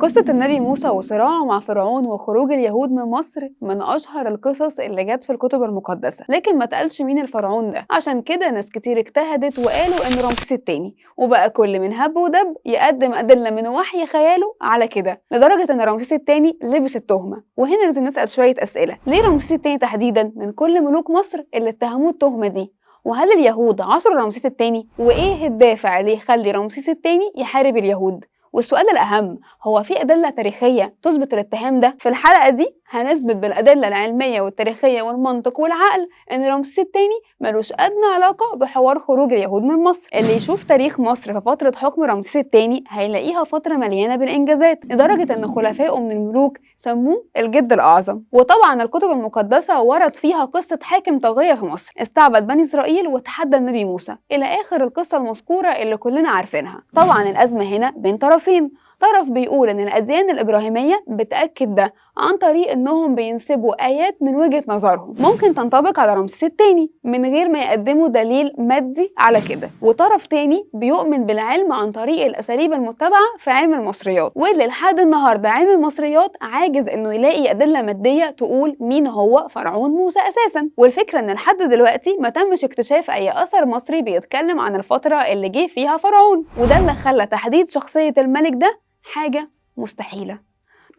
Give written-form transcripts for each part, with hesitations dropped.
قصة النبي موسى وصراعه مع فرعون وخروج اليهود من مصر من أشهر القصص اللي جت في الكتب المقدسة، لكن ما اتقالش مين الفرعون ده. عشان كده ناس كتير اجتهدت وقالوا إن رمسيس التاني، وبقى كل من هب ودب يقدم أدلة من وحي خياله على كده، لدرجة إن رمسيس التاني لبس التهمة. وهنا لازم نسأل شوية أسئلة: ليه رمسيس التاني تحديدا من كل ملوك مصر اللي اتهموه التهمة دي؟ وهل اليهود عصروا رمسيس التاني؟ وإيه الدافع اللي يخلي رمسيس التاني يحارب اليهود؟ والسؤال الأهم، هو في أدلة تاريخية تثبت الاتهام ده؟ في الحلقة دي هنثبت بالأدلة العلمية والتاريخية والمنطق والعقل إن رمسيس التاني ملوش أدنى علاقة بحوار خروج اليهود من مصر. اللي يشوف تاريخ مصر في فترة حكم رمسيس التاني هيلاقيها فترة مليانة بالإنجازات، لدرجة إن خلفائه من الملوك سموه الجد الأعظم. وطبعا الكتب المقدسة ورد فيها قصة حاكم طاغية في مصر استعبد بني إسرائيل وتحدى النبي موسى إلى آخر القصة المذكورة اللي كلنا عارفينها. طبعا الأزمة هنا بين طرفين، طرف بيقول إن الأديان الإبراهيمية بتأكد ده عن طريق إنهم بينسبوا آيات من وجهة نظرهم ممكن تنطبق على رمسيس التاني من غير ما يقدموا دليل مادي على كده، وطرف تاني بيؤمن بالعلم عن طريق الأساليب المتبعة في علم المصريات، واللي لحد النهاردة علم المصريات عاجز إنه يلاقي أدلة مادية تقول مين هو فرعون موسى أساسا. والفكرة إن لحد دلوقتي ما تمش اكتشاف أي أثر مصري بيتكلم عن الفترة اللي جه فيها فرعون، وده اللي خلى تحديد شخصية الملك ده حاجة مستحيلة.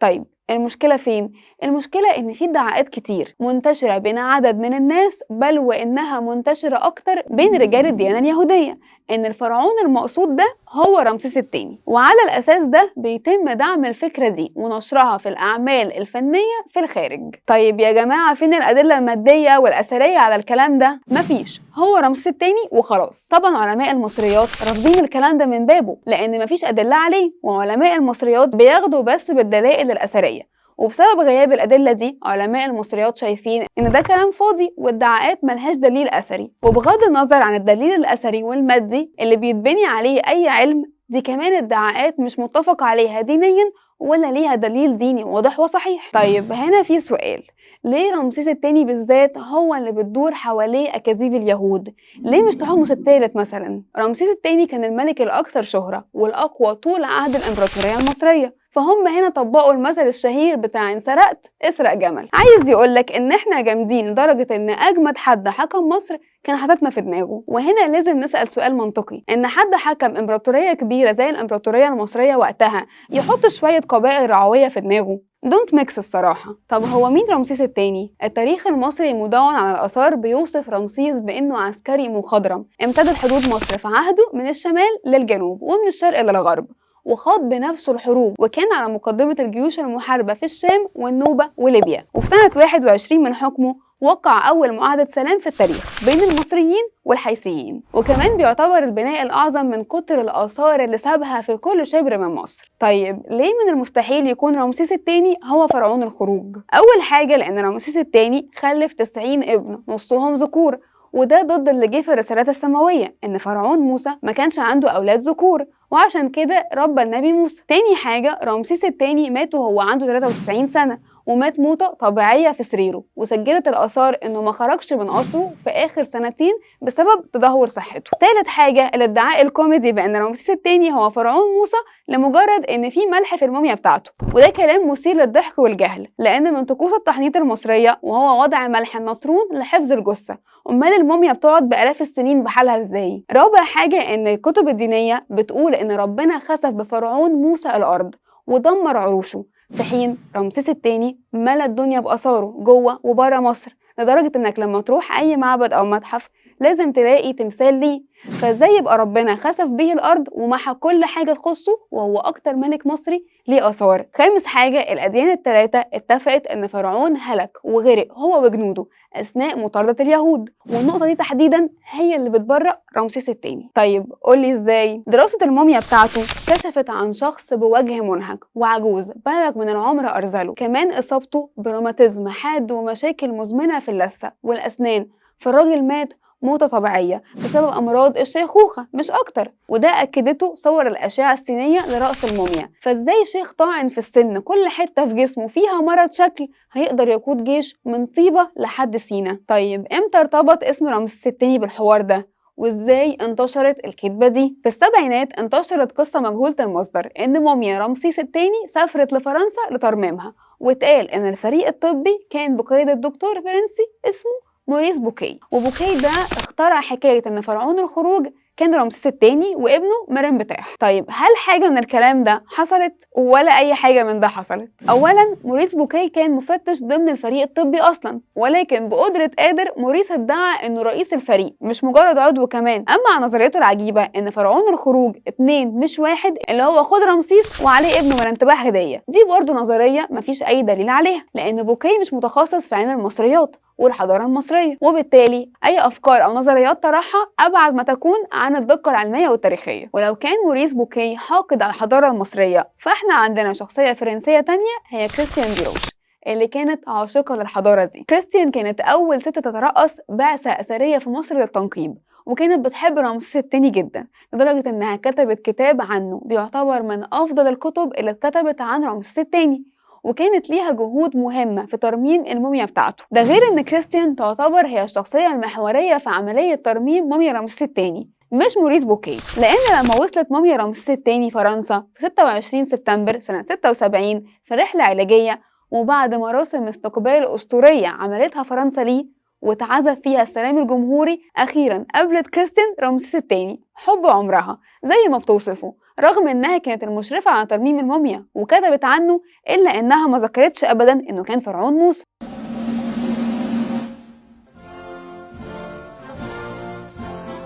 طيب المشكلة فين؟ المشكلة إن في ادعاءات كتير منتشرة بين عدد من الناس، بل وإنها منتشرة أكتر بين رجال الديانة اليهودية، إن الفرعون المقصود ده هو رمسيس التاني، وعلى الأساس ده بيتم دعم الفكرة دي ونشرها في الأعمال الفنية في الخارج. طيب يا جماعة، فين الأدلة المادية والأثرية على الكلام ده؟ مفيش، هو رمسيس التاني وخلاص. طبعا علماء المصريات رافضين الكلام ده من بابه لأن مفيش أدلة عليه، وعلماء المصريات بياخدوا بس بالدلائل الأثرية. وبسبب غياب الأدلة دي علماء المصريات شايفين إن ده كلام فاضي وادعاءات ملهاش دليل أثري. وبغض النظر عن الدليل الأثري والمادي اللي بيتبني عليه أي علم، دي كمان ادعاءات مش متفق عليها دينيا ولا ليها دليل ديني واضح وصحيح. طيب هنا في سؤال: ليه رمسيس التاني بالذات هو اللي بتدور حواليه أكاذيب اليهود؟ ليه مش تحتمس الثالث مثلا؟ رمسيس التاني كان الملك الأكثر شهرة والأقوى طول عهد الإمبراطورية المصرية، فهم هنا طبقوا المثل الشهير بتاع إن سرقت اسرق جمل. عايز يقولك إن إحنا جامدين لدرجة إن أجمد حد حكم مصر كان حاططنا في دماغه. وهنا لازم نسأل سؤال منطقي: إن حد حكم إمبراطورية كبيرة زي الإمبراطورية المصرية وقتها يحط شوية قبائل رعوية في دماغه؟ دونت ميكس الصراحة. طب هو مين رمسيس التاني؟ التاريخ المصري المدون على الآثار بيوصف رمسيس بإنه عسكري مخضرم امتدت حدود مصر في عهده من الشمال للجنوب ومن الشرق للغرب، وخاض بنفسه الحروب وكان على مقدمة الجيوش المحاربة في الشام والنوبة وليبيا. وفي سنة 21 من حكمه وقع أول معاهدة سلام في التاريخ بين المصريين والحيثيين، وكمان بيعتبر البناء الأعظم من كتر الآثار اللي سابها في كل شبر من مصر. طيب ليه من المستحيل يكون رمسيس التاني هو فرعون الخروج؟ أول حاجة لأن رمسيس التاني خلف 90 ابن نصهم ذكور، وده ضد اللي جه في الرسالات السماوية إن فرعون موسى ما كانش عنده أولاد ذكور، وعشان كده ربى النبي موسى. تاني حاجة، رمسيس التاني مات وهو عنده 93 سنة، ومات موتة طبيعية في سريره، وسجلت الآثار إنه ما خرجش من قصره في آخر سنتين بسبب تدهور صحته. تالت حاجة، الادعاء الكوميدي بأن رمسيس التاني هو فرعون موسى لمجرد إن في ملح في الموميا بتاعته، وده كلام مثير للضحك والجهل، لأن من طقوس التحنيط المصرية وهو وضع ملح النطرون لحفظ الجثة. أمال الموميا بتقعد بآلاف السنين بحالها إزاي؟ رابع حاجة، إن الكتب الدينية بتقول إن ربنا خسف بفرعون موسى الأرض ودمر عروشه، في حين رمسيس التاني ملا الدنيا بآثاره جوه وبره مصر، لدرجة إنك لما تروح أي معبد أو متحف لازم تلاقي تمثال ليه. فازاي يبقى ربنا خسف به الأرض ومحى كل حاجة تخصه وهو أكتر ملك مصري ليه آثار؟ خامس حاجة، الأديان الثلاثة اتفقت إن فرعون هلك وغرق هو وجنوده أثناء مطاردة اليهود، والنقطة دي تحديدا هي اللي بتبرأ رمسيس التاني. طيب قولي إزاي؟ دراسة الموميا بتاعته كشفت عن شخص بوجه منهك وعجوز بلغ من العمر أرذله، كمان إصابته بروماتيزم حاد ومشاكل مزمنة في اللثة والأسنان، فالراجل مات موتة طبيعية بسبب أمراض الشيخوخة مش أكتر، وده أكدته صور الأشعة السينية لرأس الموميا. فإزاي شيخ طاعن في السن كل حتة في جسمه فيها مرض شكل هيقدر يقود جيش من طيبة لحد سينا؟ طيب إمتى ارتبط اسم رمسيس التاني بالحوار ده؟ وإزاي انتشرت الكذبة دي؟ في السبعينات انتشرت قصة مجهولة المصدر إن موميا رمسيس الثاني سافرت لفرنسا لترميمها، واتقال إن الفريق الطبي كان بقيادة دكتور فرنسي اسمه موريس بوكي، وبوكي ده اخترع حكاية إن فرعون الخروج كان رمسيس الثاني وابنه مرنبتاح. طيب هل حاجة من الكلام ده حصلت؟ ولا أي حاجة من ده حصلت. أولا موريس بوكي كان مفتش ضمن الفريق الطبي أصلا، ولكن بقدرة قادر موريس ادعى إنه رئيس الفريق مش مجرد عضو كمان. أما نظريته العجيبة إن فرعون الخروج 2 مش 1 اللي هو خد رمسيس وعليه ابنه مرنبتاح هدية، دي برضه نظرية مفيش أي دليل عليها، لأن بوكي مش متخصص في علم المصريات والحضارة المصرية، وبالتالي أي أفكار أو نظريات طرحها أبعد ما تكون عن الدقة العلمية والتاريخية. ولو كان موريس بوكي حاقد على الحضارة المصرية، فإحنا عندنا شخصية فرنسية تانية هي كريستيان ديروش اللي كانت عاشقة للحضارة دي. كريستيان كانت أول ست تترأس بعثة أثرية في مصر للتنقيب، وكانت بتحب رمسيس الثاني جدا لدرجة إنها كتبت كتاب عنه بيعتبر من أفضل الكتب اللي اتكتبت عن رمسيس الثاني، وكانت ليها جهود مهمة في ترميم الموميا بتاعته. ده غير إن كريستيان تعتبر هي الشخصية المحورية في عملية ترميم موميا رمسيس الثاني مش موريس بوكي، لأن لما وصلت موميا رمسيس الثاني فرنسا في 26 سبتمبر سنة 76 في رحلة علاجية، وبعد مراسم استقبال أسطورية عملتها فرنسا ليه واتعزف فيها السلام الجمهوري، أخيرا قابلت كريستيان رمسيس الثاني حب عمرها زي ما بتوصفه، رغم إنها كانت المشرفة على ترميم الموميا وكتبت عنه، إلا إنها ما ذكرتش أبدا إنه كان فرعون موسى.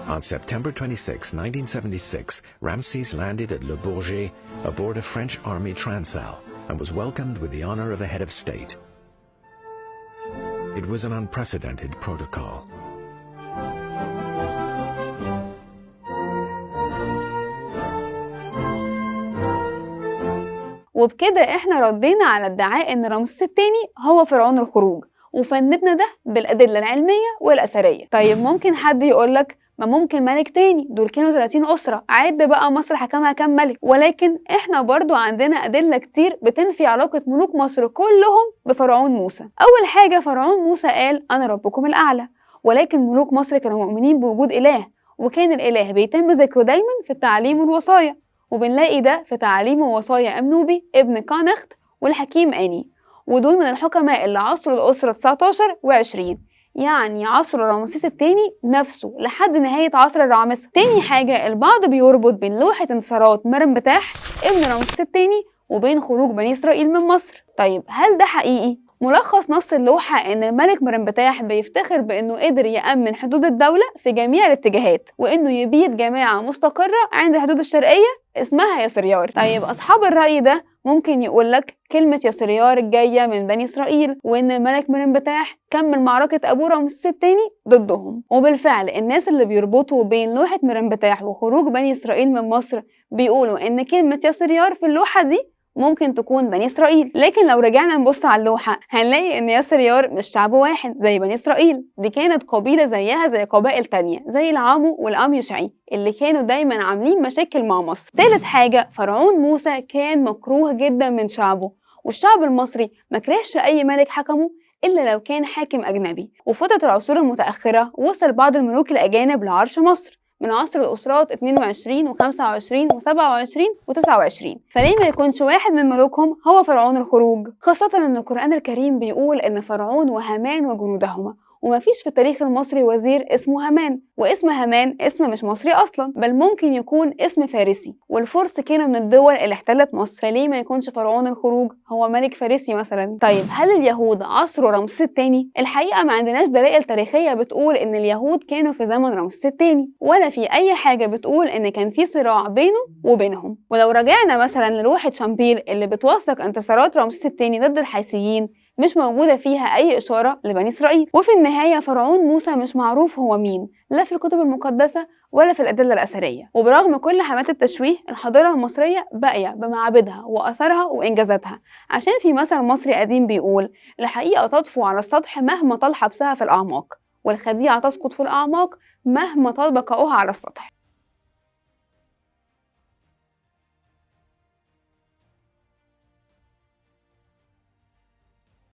On September 26, 1976, Ramses landed at Le Bourget aboard a French Army Transal and was welcomed with the honor of a head of state. It was an unprecedented protocol. وبكده احنا ردينا على ادعاء ان رمسيس الثاني هو فرعون الخروج، وفندنا ده بالأدلة العلمية والأثرية. طيب ممكن حد يقولك ما ممكن ملك تاني، دول كانوا 30 أسرة، عد بقى مصر حكمها كام ملك. ولكن احنا برضو عندنا أدلة كتير بتنفي علاقة ملوك مصر كلهم بفرعون موسى. أول حاجة فرعون موسى قال أنا ربكم الأعلى، ولكن ملوك مصر كانوا مؤمنين بوجود إله، وكان الإله بيتم ذكره دايما في التعليم والوصايا، وبنلاقي ده في تعليم ووصايا أمنوبي ابن كانخت والحكيم آني، ودول من الحكماء اللي عصروا الأسرة 19 و20، يعني عصر رمسيس الثاني نفسه لحد نهاية عصر الرعامسة. تاني حاجة البعض بيربط بين لوحة انتصارات مرنبتاح ابن رمسيس الثاني وبين خروج بني إسرائيل من مصر. طيب هل ده حقيقي؟ ملخص نص اللوحة إن الملك مرنبتاح بيفتخر بإنه قدر يأمن حدود الدولة في جميع الاتجاهات، وإنه يبيد جماعة مستقرة عند الحدود الشرقية اسمها ياسريار. طيب أصحاب الرأي ده ممكن يقولك كلمة ياسريار جاية من بني إسرائيل، وإن الملك مرنبتاح كمل معركة أبوه رمسيس الثاني ضدهم. وبالفعل الناس اللي بيربطوا بين لوحة مرنبتاح وخروج بني إسرائيل من مصر بيقولوا إن كلمة ياسريار في اللوحة دي ممكن تكون بني إسرائيل. لكن لو رجعنا نبص على اللوحة هنلاقي إن ياسريار مش شعب واحد زي بني إسرائيل، دي كانت قبيلة زيها زي قبائل تانية زي العامو والأميوشعي اللي كانوا دايما عاملين مشاكل مع مصر. تالت حاجة فرعون موسى كان مكروه جدا من شعبه، والشعب المصري مكرهش أي ملك حكمه إلا لو كان حاكم أجنبي. وفترة العصور المتأخرة وصل بعض الملوك الأجانب لعرش مصر من عصر الأسرات 22 و25 و27 و29، فليه ما يكونش واحد من ملوكهم هو فرعون الخروج؟ خاصة إن القرآن الكريم بيقول إن فرعون وهامان وجنودهما، ومفيش في التاريخ المصري وزير اسمه هامان، واسم هامان اسم مش مصري أصلا، بل ممكن يكون اسم فارسي، والفرس كانوا من الدول اللي احتلت مصر، فليه ما يكونش فرعون الخروج هو ملك فارسي مثلا؟ طيب هل اليهود عصروا رمسيس الثاني؟ الحقيقة ما عندناش دلائل تاريخية بتقول إن اليهود كانوا في زمن رمسيس الثاني، ولا في أي حاجة بتقول إن كان في صراع بينه وبينهم. ولو رجعنا مثلا للوحة شامبير اللي بتوثق انتصارات رمسيس الثاني ضد الحيثيين، مش موجودة فيها أي إشارة لبني إسرائيل. وفي النهاية فرعون موسى مش معروف هو مين، لا في الكتب المقدسة ولا في الأدلة الأثرية. وبرغم كل حملات التشويه الحضارة المصرية باقية بمعابدها وأثرها وإنجازاتها، عشان في مثل مصري قديم بيقول الحقيقة تطفو على السطح مهما طال حبسها في الأعماق، والخديعة تسقط في الأعماق مهما طال بقاؤها على السطح.